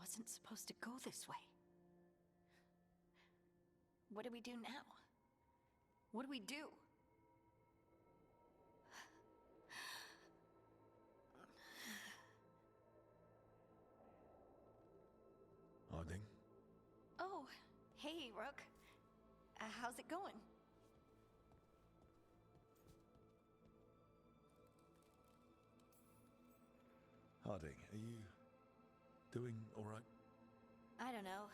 wasn't supposed to go this way. What do we do now? What do we do? Harding? Oh, hey, Rook. How's it going? Harding, are you doing all right? I don't know.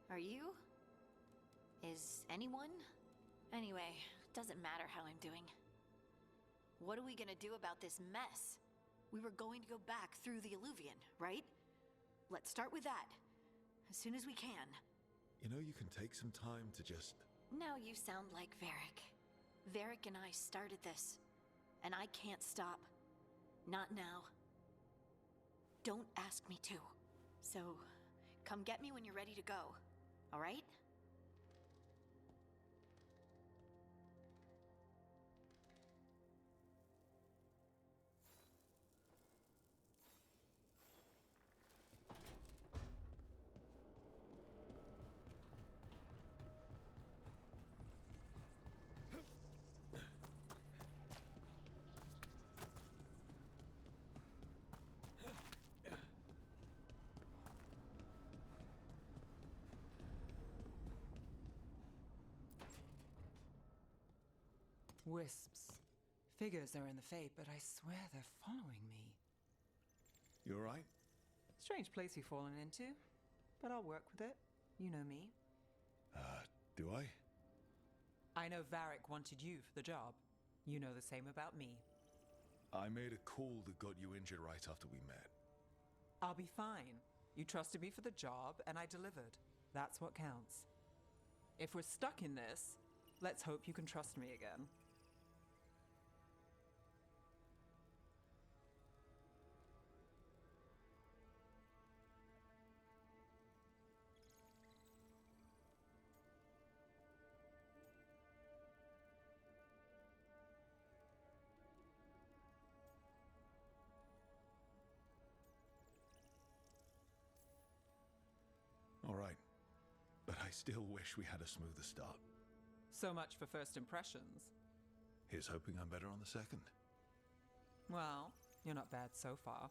Are you? Is anyone? Anyway, doesn't matter how I'm doing. What are we gonna do about this mess? We were going to go back through the Illuvian, right? Let's start with that. As soon as we can. You know, you can take some time to just... Now you sound like Varric. Varric and I started this. And I can't stop. Not now. Don't ask me to. So, come get me when you're ready to go. All right? Wisps. Figures are in the Fate, but I swear they're following me. You all right? Strange place you've fallen into, but I'll work with it. You know me. Do I? I know Varric wanted you for the job. You know the same about me. I made a call that got you injured right after we met. I'll be fine. You trusted me for the job, and I delivered. That's what counts. If we're stuck in this, let's hope you can trust me again. All right. But I still wish we had a smoother start. So much for first impressions. Here's hoping I'm better on the second. Well, you're not bad so far.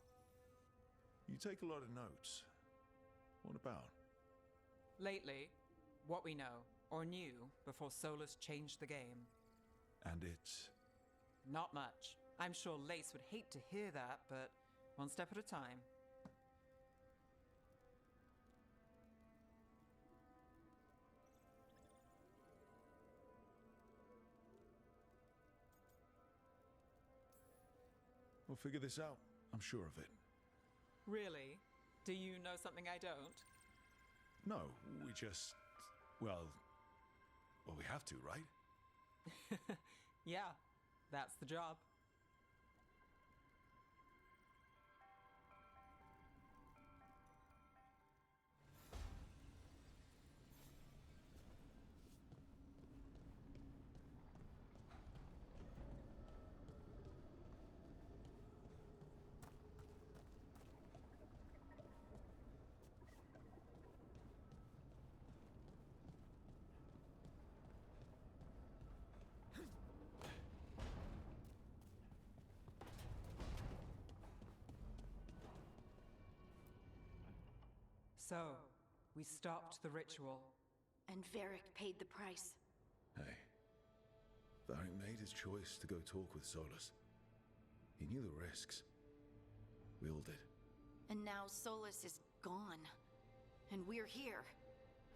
You take a lot of notes. What about? Lately, what we know, or knew, before Solus changed the game. And it's... Not much. I'm sure Lace would hate to hear that, but one step at a time. We'll figure this out. I'm sure of it. Really? Do you know something I don't? No, we just... Well, we have to, right? Yeah, that's the job. So, we stopped the ritual. And Varric paid the price. Hey. Varric made his choice to go talk with Solus. He knew the risks. We all did. And now Solus is gone. And we're here.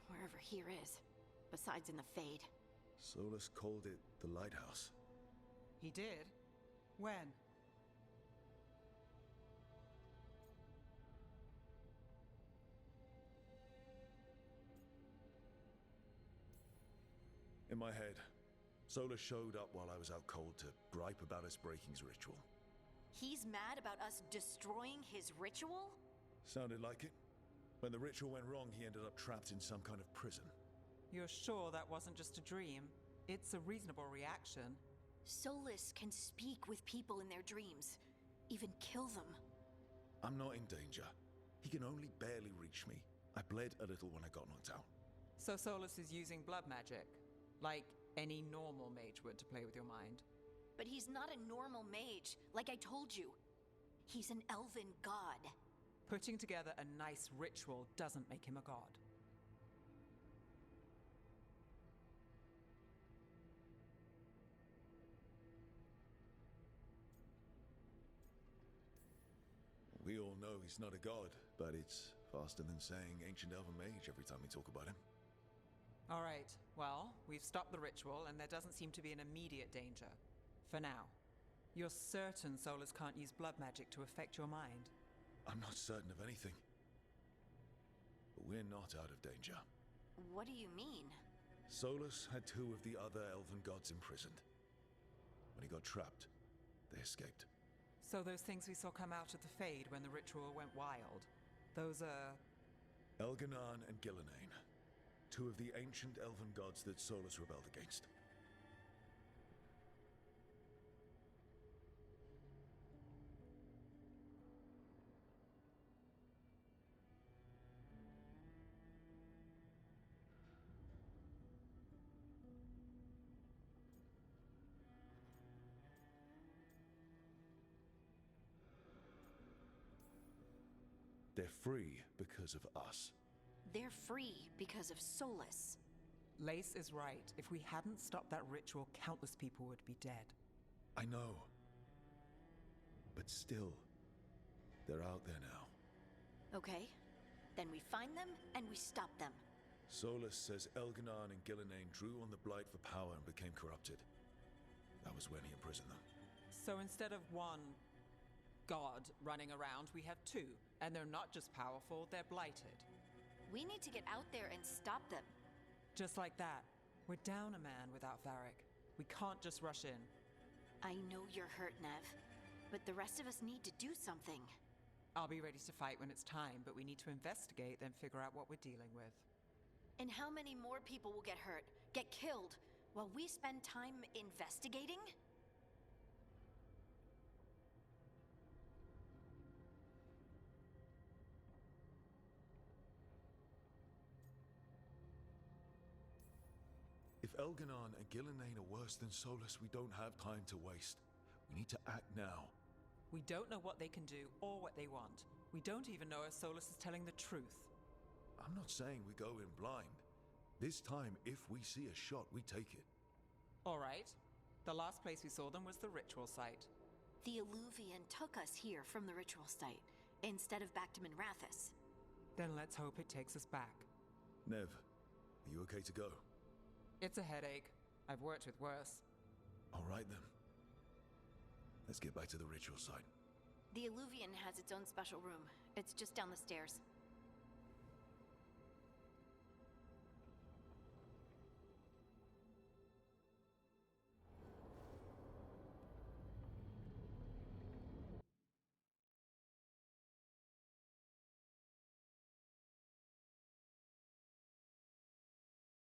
Wherever here is. Besides in the Fade. Solus called it the Lighthouse. He did? When? In my head, Solus showed up while I was out cold to gripe about us breaking his ritual. He's mad about us destroying his ritual? Sounded like it. When the ritual went wrong, he ended up trapped in some kind of prison. You're sure that wasn't just a dream? It's a reasonable reaction. Solus can speak with people in their dreams. Even kill them. I'm not in danger. He can only barely reach me. I bled a little when I got knocked out. So Solus is using blood magic, like any normal mage would to play with your mind. But he's not a normal mage, like I told you. He's an elven god. Putting together a nice ritual doesn't make him a god. We all know he's not a god, but it's faster than saying ancient elven mage every time we talk about him. All right, well, we've stopped the ritual and there doesn't seem to be an immediate danger. For now. You're certain Solus can't use blood magic to affect your mind? I'm not certain of anything. But we're not out of danger. What do you mean? Solus had two of the other elven gods imprisoned. When he got trapped, they escaped. So those things we saw come out of the Fade when the ritual went wild, those are... Elganon and Gillenane. Two of the ancient elven gods that Solus rebelled against. They're free because of us. They're free because of Solus. Lace is right. If we hadn't stopped that ritual, countless people would be dead. I know. But still, they're out there now. Okay, then we find them and we stop them. Solus says Elganon and Gillenane drew on the Blight for power and became corrupted. That was when he imprisoned them. So instead of one god running around, we have two. And they're not just powerful, they're blighted. We need to get out there and stop them. Just like that. We're down a man without Varric. We can't just rush in. I know you're hurt, Nev, but the rest of us need to do something. I'll be ready to fight when it's time, but we need to investigate, then figure out what we're dealing with. And how many more people will get hurt, get killed, while we spend time investigating? If Elganon and Gillenane are worse than Solus, we don't have time to waste. We need to act now. We don't know what they can do or what they want. We don't even know if Solus is telling the truth. I'm not saying we go in blind. This time, if we see a shot, we take it. All right. The last place we saw them was the ritual site. The Eluvian took us here from the ritual site, instead of back to Minrathous. Then let's hope it takes us back. Nev, are you okay to go? It's a headache. I've worked with worse. All right then. Let's get back to the ritual site. The Eluvian has its own special room. It's just down the stairs.